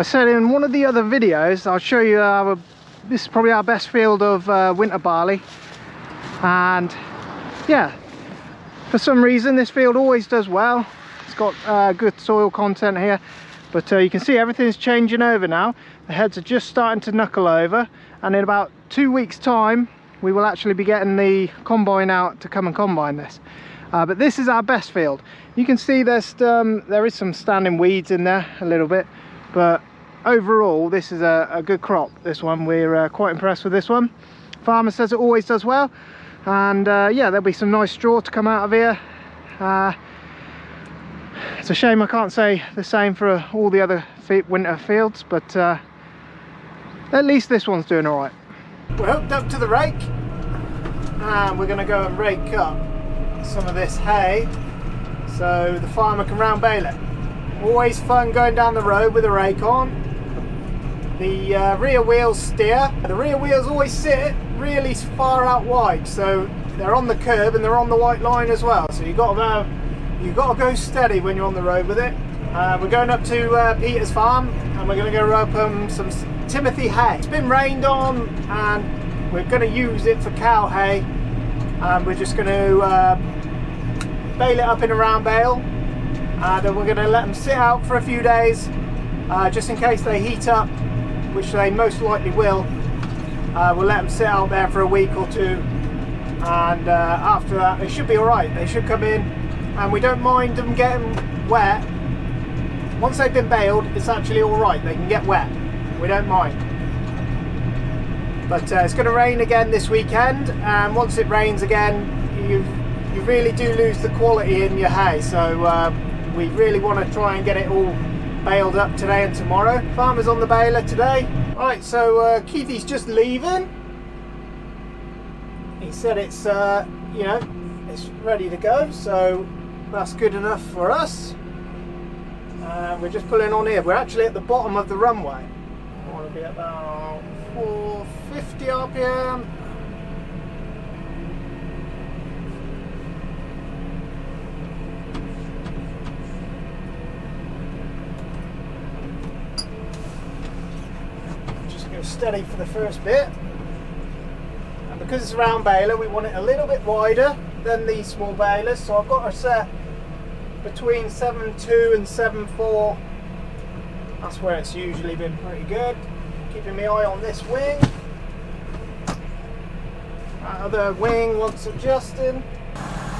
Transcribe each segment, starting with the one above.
I said in one of the other videos, I'll show you this is probably our best field of winter barley, and yeah, for some reason this field always does well. It's got good soil content here, but you can see everything's changing over now. The heads are just starting to knuckle over, and in about 2 weeks time we will actually be getting the combine out to come and combine this. But this is our best field. You can see there is some standing weeds in there a little bit, but overall this is a good crop. This one, we're quite impressed with this one. Farmer says it always does well, and yeah, there'll be some nice straw to come out of here. It's a shame I can't say the same for all the other winter fields, but at least this one's doing all right. We're hooked up to the rake, and we're going to go and rake up some of this hay so the farmer can round bale it. Always fun going down the road with a rake on. The rear wheels steer. The rear wheels always sit really far out wide, so they're on the curb and they're on the white line as well, so you've got to go steady when you're on the road with it. We're going up to Peter's farm, and we're going to go rope some Timothy hay. It's been rained on, and we're going to use it for cow hay, and we're just going to bale it up in a round bale, and then we're going to let them sit out for a few days, just in case they heat up, which they most likely will. We'll let them sit out there for a week or two, and after that they should be alright. They should come in, and we don't mind them getting wet. Once they've been baled, it's actually alright, they can get wet, we don't mind. But it's going to rain again this weekend, and once it rains again, you really do lose the quality in your hay, so we really want to try and get it all baled up today and tomorrow. Farmer's on the baler today. Right, so Keithy's just leaving. He said it's you know, it's ready to go, so that's good enough for us. We're just pulling on here. We're actually at the bottom of the runway. I want to be about 450 RPM. Just go steady for the first bit. And because it's a round baler, we want it a little bit wider than these small balers, so I've got her set between 7.2 and 7.4. That's where it's usually been pretty good. Keeping my eye on this wing. That other wing wants adjusting.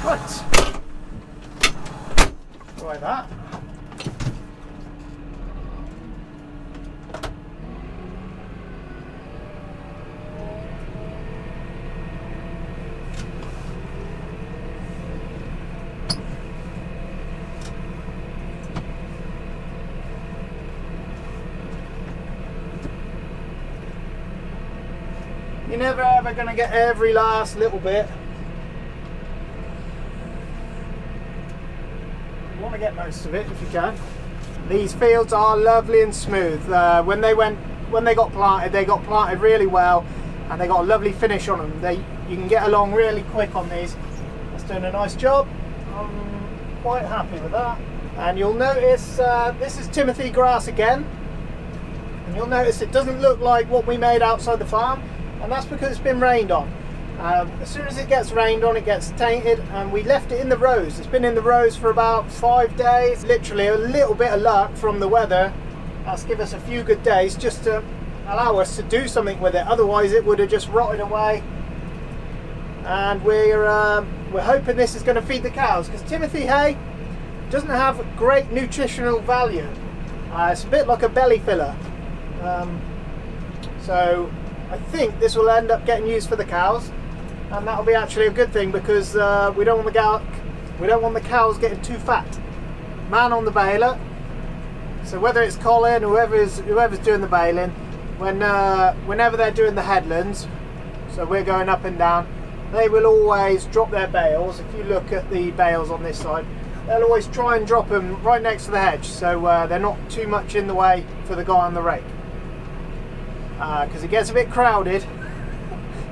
Right. Try that. You're never ever going to get every last little bit. You want to get most of it if you can. These fields are lovely and smooth. When they got planted really well, and they got a lovely finish on them. You can get along really quick on these. That's doing a nice job. I'm quite happy with that. And you'll notice this is Timothy grass again. And you'll notice it doesn't look like what we made outside the farm. And that's because it's been rained on. As soon as it gets rained on, it gets tainted, and we left it in the rows. It's been in the rows for about 5 days. Literally a little bit of luck from the weather. That's given us a few good days just to allow us to do something with it. Otherwise it would have just rotted away. And we're hoping this is going to feed the cows, because Timothy hay doesn't have great nutritional value. It's a bit like a belly filler. So I think this will end up getting used for the cows, and that'll be actually a good thing, because we don't want the cows getting too fat. Man on the baler, so whether it's Colin, whoever's doing the baling, whenever they're doing the headlands, so we're going up and down, they will always drop their bales. If you look at the bales on this side, they'll always try and drop them right next to the hedge, so they're not too much in the way for the guy on the rake. Because it gets a bit crowded.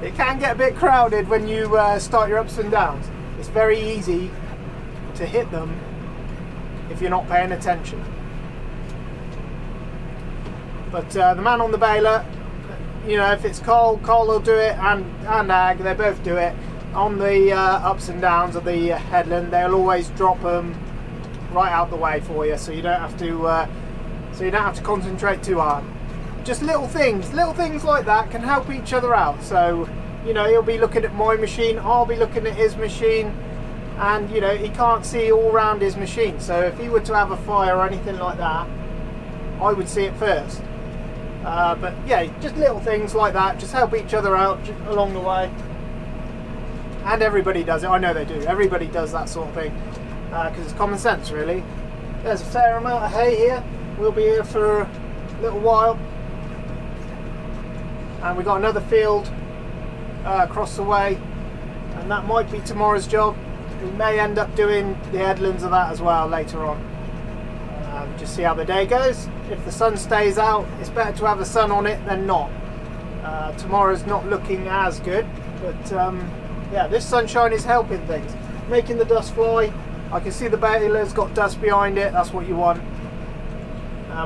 It can get a bit crowded when you start your ups and downs. It's very easy to hit them if you're not paying attention. But the man on the baler, you know, if it's Cole will do it, and Ag, they both do it. On the ups and downs of the headland, they'll always drop them right out the way for you, so you don't have to concentrate too hard. Just little things like that can help each other out. So, you know, he'll be looking at my machine, I'll be looking at his machine, and you know, he can't see all around his machine. So if he were to have a fire or anything like that, I would see it first. But yeah, just little things like that, just help each other out along the way. And everybody does it, I know they do. Everybody does that sort of thing, because it's common sense, really. There's a fair amount of hay here. We'll be here for a little while. And we've got another field across the way, and that might be tomorrow's job. We may end up doing the headlands of that as well later on. Just see how the day goes. If the sun stays out, it's better to have the sun on it than not. Tomorrow's not looking as good, but yeah, this sunshine is helping things, making the dust fly. I can see the baler's got dust behind it. That's what you want.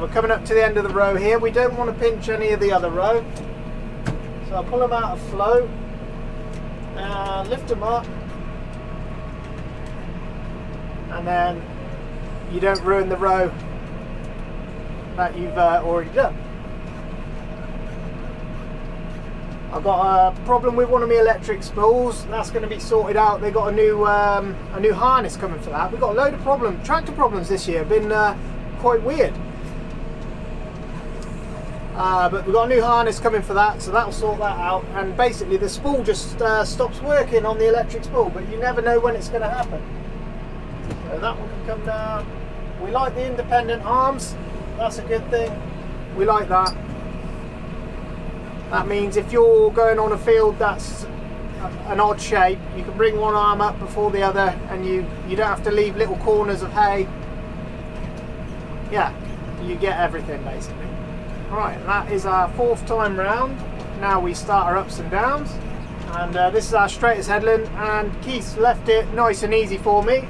We're coming up to the end of the row here. We don't want to pinch any of the other row, so I'll pull them out of flow and lift them up, and then you don't ruin the row that you've already done. I've got a problem with one of my electric spools. That's going to be sorted out. They got a new harness coming for that. We've got a load of tractor problems this year. Been quite weird. But we've got a new harness coming for that, so that'll sort that out. And basically the spool just stops working on the electric spool, but you never know when it's going to happen. So that one can come down. We like the independent arms. That's a good thing. We like that. That means if you're going on a field that's an odd shape, you can bring one arm up before the other, and you don't have to leave little corners of hay. Yeah, you get everything basically. Right, that is our 4th time round. Now we start our ups and downs, and this is our straightest headland, and Keith's left it nice and easy for me,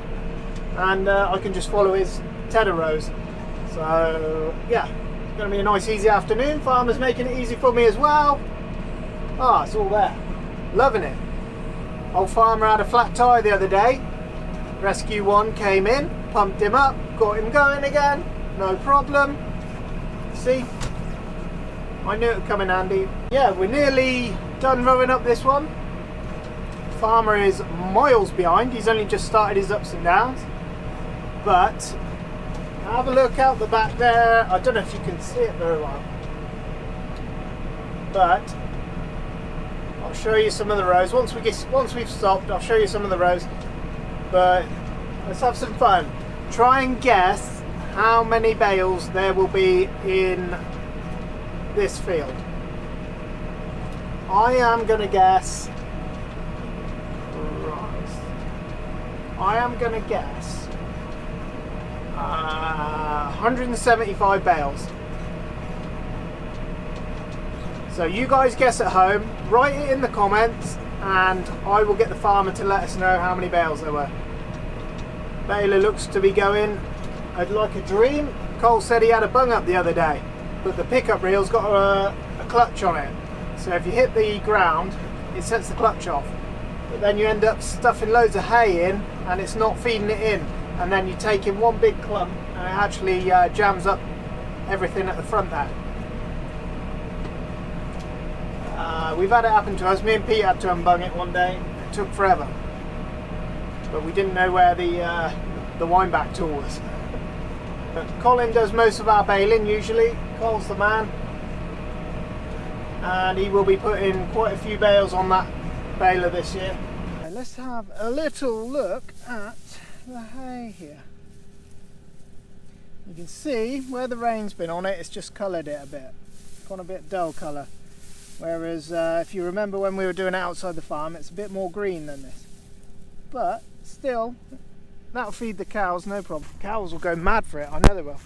and I can just follow his tedder rows. So yeah, it's going to be a nice easy afternoon. Farmer's making it easy for me as well. Ah, it's all there. Loving it. Old Farmer had a flat tyre the other day. Rescue 1 came in, pumped him up, got him going again, no problem. See, I knew it would come in handy. Yeah, we're nearly done rowing up this one. Farmer is miles behind. He's only just started his ups and downs. But have a look out the back there. I don't know if you can see it very well, but I'll show you some of the rows. Once we've stopped, I'll show you some of the rows. But let's have some fun. Try and guess how many bales there will be in this field. I am going to guess. I am going to guess 175 bales. So you guys guess at home, write it in the comments, and I will get the farmer to let us know how many bales there were. Baler looks to be going like a dream. Cole said he had a bung up the other day, but the pickup reel's got a clutch on it, so if you hit the ground it sets the clutch off, but then you end up stuffing loads of hay in and it's not feeding it in, and then you take in one big clump and it actually jams up everything at the front there. We've had it happen to us. Me and Pete had to unbung it one day. It took forever, but we didn't know where the wind-back tool was. But Colin does most of our baling usually. Cole's the man, and he will be putting quite a few bales on that baler this year. Let's have a little look at the hay here. You can see where the rain's been on it, it's just coloured it a bit. It's gone a bit dull colour. Whereas if you remember when we were doing it outside the farm, it's a bit more green than this. But still, that'll feed the cows, no problem. Cows will go mad for it, I know they will.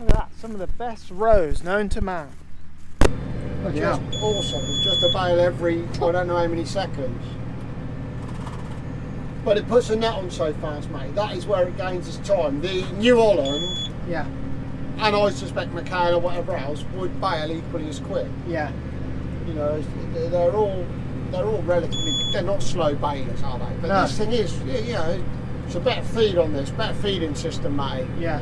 Look at that, some of the best rows known to man. That's just awesome. It's just a bale every, I don't know how many seconds. But it puts a net on so fast, mate. That is where it gains its time. The New Holland, yeah, and I suspect McCann or whatever else would bale equally as quick. Yeah. You know, they're all relatively. They're not slow balers, are they? But No. this thing is, you know, it's a better feed on this, better feeding system, mate. Yeah.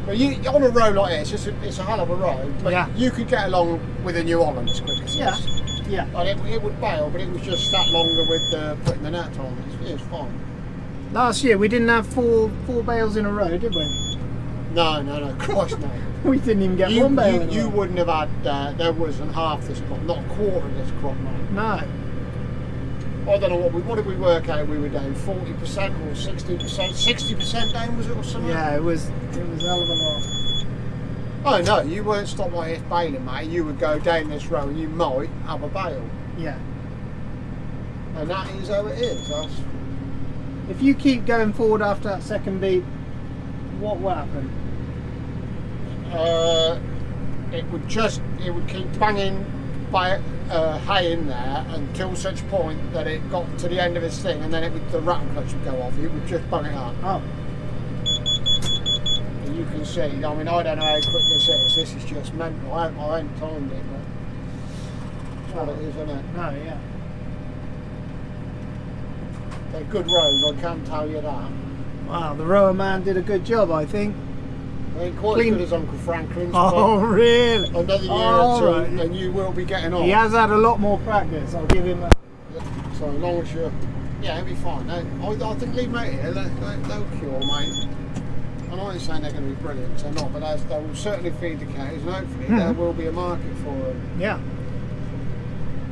But you on a road like this, it's a hell of a road. But Yeah. you could get along with a New Holland as quick as Yeah. this. Yeah. Like it would bail, but it was just that longer with putting the net on. It's fine. Last year we didn't have four bales in a row, did we? No, Christ no. We didn't even get one bale. in a You row. wouldn't have had. There wasn't half this crop, not a quarter of this crop, mate. No. I don't know what did we work out? We were down 40% or 60%. 60% down was it or something? Yeah, it was a hell of a lot. Oh no, you weren't stopped by this baling, mate. You would go down this row and you might have a bale, Yeah. and that is how it is. If you keep going forward after that second beat, what will happen? It would keep banging by hay in there until such point that it got to the end of its thing, and then the rattle clutch would go off. It would just bung it up. Oh. And you can see. I mean, I don't know how quick this is. This is just mental. I haven't timed it, but that's what it is, isn't it? No, yeah. They're good rows. I can tell you that. Wow, the rower man did a good job, I think. They ain't quite Clean. as good as Uncle Franklin's. Oh, really? but another year Oh, or two, right. and you will be getting on. He has had a lot more practice, I'll give him that. So as long as you're, yeah, it'll be fine. I think leave them out here. They'll cure, mate. And I ain't saying they're going to be brilliant, they're not, but they will certainly feed the cows, and hopefully there will be a market for them. Yeah.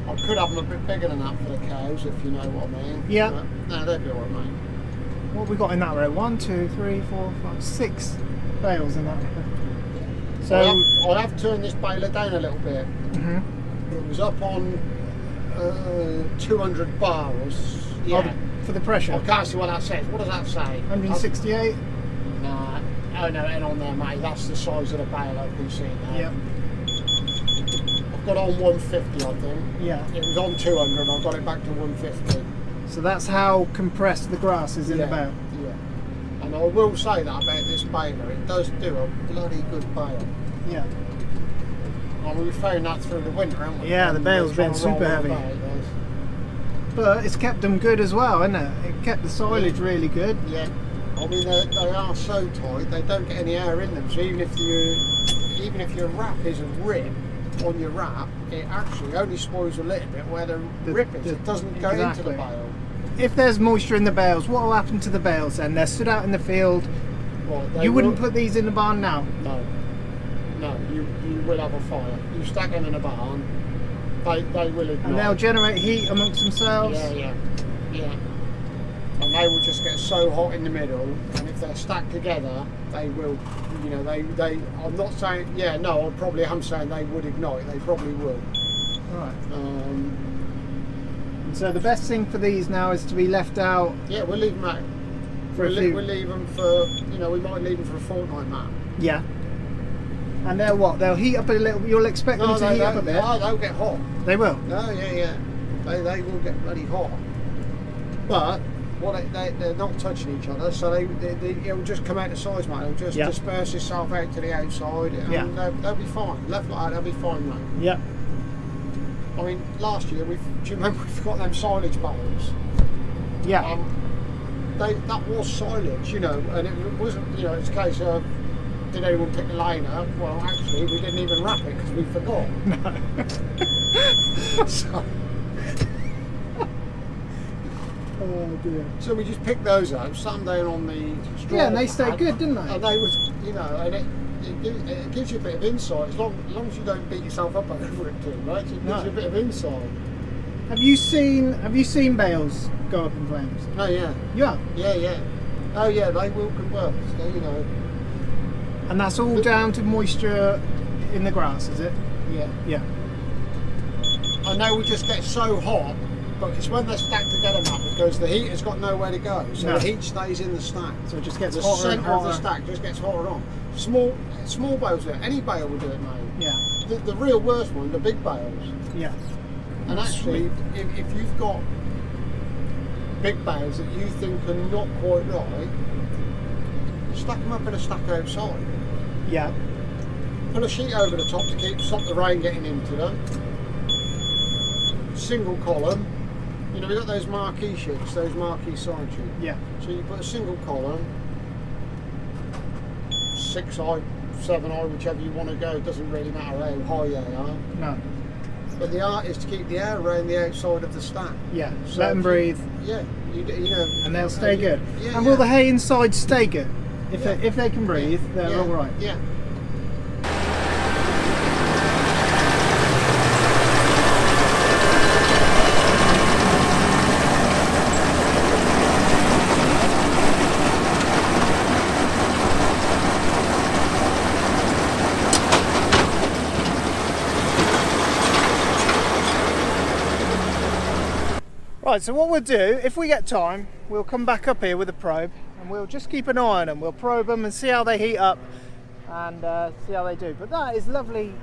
I could have them a bit bigger than that for the cows, if you know what I mean. Yeah. But, no, they'll be alright, mate. What have we got in that row? 1, 2, 3, 4, 5, 6 bales in that row. So, I have turned this baler down a little bit. Mhm. It was up on 200 bars. Yeah. For the pressure. I can't see what that says. What does that say? 168? Nah. Oh no, and on there, mate. That's the size of the bale I've been seeing now. Yep. I've got on 150, I think. Yeah. It was on 200, and I got it back to 150. So that's how compressed the grass is in the bale. Yeah. And I will say that about this baler. It does do a bloody good bale. Yeah. I mean, we found that through the winter, haven't we? Yeah, the bale's been Trying to roll super on heavy. the bale, it does. But it's kept them good as well, isn't it? It kept the silage really good. Yeah. I mean, they are so tight, they don't get any air in them. So even if your wrap is a rip on your wrap, it actually only spoils a little bit where the rip is. It doesn't go into the bale. If there's moisture in the bales, what will happen to the bales then? They're stood out in the field. Right, You wouldn't put these in the barn now? No. You will have a fire. You stack them in a barn, they will ignite. And they'll generate heat amongst themselves? Yeah. And they will just get so hot in the middle, and if they're stacked together, they will, you know, I'm not saying, I probably am saying they would ignite, they probably will. Right. And so the best thing for these now is to be left out. Yeah, we'll leave them out. We'll leave them for, we might leave them for a fortnight, Matt. Yeah. And they'll what? They'll heat up a little. You'll expect them to heat up a bit. Oh, they'll get hot. They will. No, yeah. They will get bloody hot. But they're not touching each other, so it'll just come out the sides, mate. It'll just disperse itself out to the outside, and they'll be fine. Left like that, they'll be fine, mate. Yeah. I mean, last year do you remember we got them silage bales? Yeah. That was silage, and it wasn't, it's a case of, did anyone pick the lane up? Well, actually, we didn't even wrap it because we forgot. No. Oh dear. So we just picked those up, sat them down on the straw. Yeah, and they stayed good, didn't they? And they was, and it gives you a bit of insight, as long as you don't beat yourself up over it too much. It gives you a bit of insight. Have you seen bales go up in flames? Oh yeah. Yeah. Yeah. Oh yeah, they will convert. So, And that's all down to moisture in the grass, is it? Yeah. Yeah. I know we just get so hot, but it's when they're stacked together, Matt, because the heat has got nowhere to go. So the heat stays in the stack. So it just gets the hotter and centre of hotter. the stack just gets hotter on. Small bales do it. Any bale will do it, mate. Yeah. The real worst one, the big bales. Yeah. And actually, if you've got big bales that you think are not quite right, stack them up in a stack outside. Yeah. Put a sheet over the top to stop the rain getting into them. Single column. You know, we've got those marquee sheets, those marquee sign sheets. Yeah. So you put a single column, 6 high, 7 high, whichever you want to go. It doesn't really matter how high they are. No. But the art is to keep the air around the outside of the stack. Yeah. So Let them breathe. Yeah. You know. And they'll stay good. Yeah, and will the hay inside stay good? If they can breathe, they're yeah, all right. Yeah. Right, so what we'll do, if we get time, we'll come back up here with a probe and we'll just keep an eye on them. We'll probe them and see how they heat up and see how they do. But that is lovely,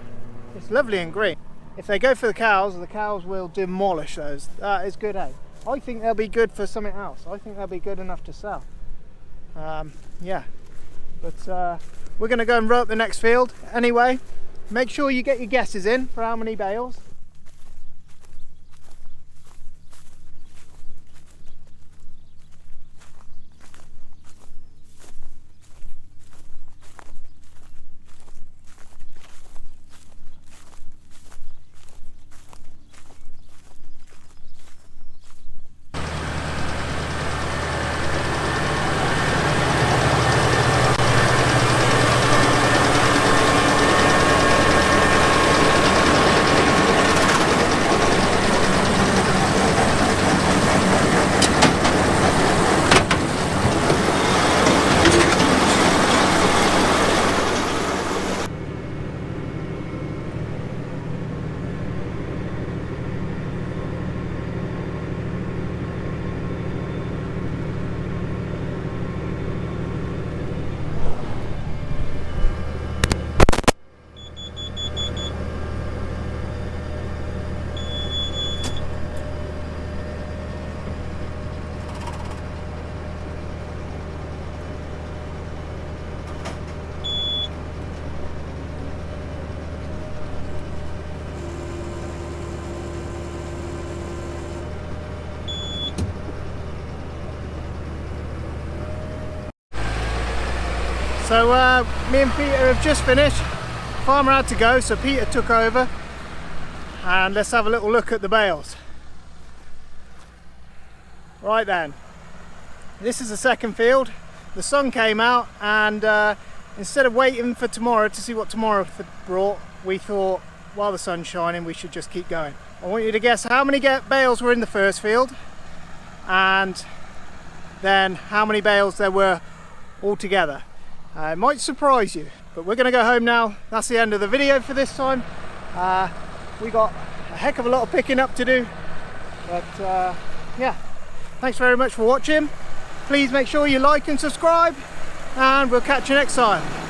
it's lovely and green. If they go for the cows will demolish those. That is good hay. I think they'll be good for something else. I think they'll be good enough to sell. Yeah, but we're going to go and row up the next field. Anyway, make sure you get your guesses in for how many bales. So me and Peter have just finished. Farmer had to go, so Peter took over. And let's have a little look at the bales. Right then, this is the second field. The sun came out and instead of waiting for tomorrow to see what tomorrow brought, we thought while the sun's shining we should just keep going. I want you to guess how many bales were in the first field and then how many bales there were altogether. It might surprise you, but we're going to go home now. That's the end of the video for this time. We got a heck of a lot of picking up to do, but yeah, thanks very much for watching. Please make sure you like and subscribe, and we'll catch you next time.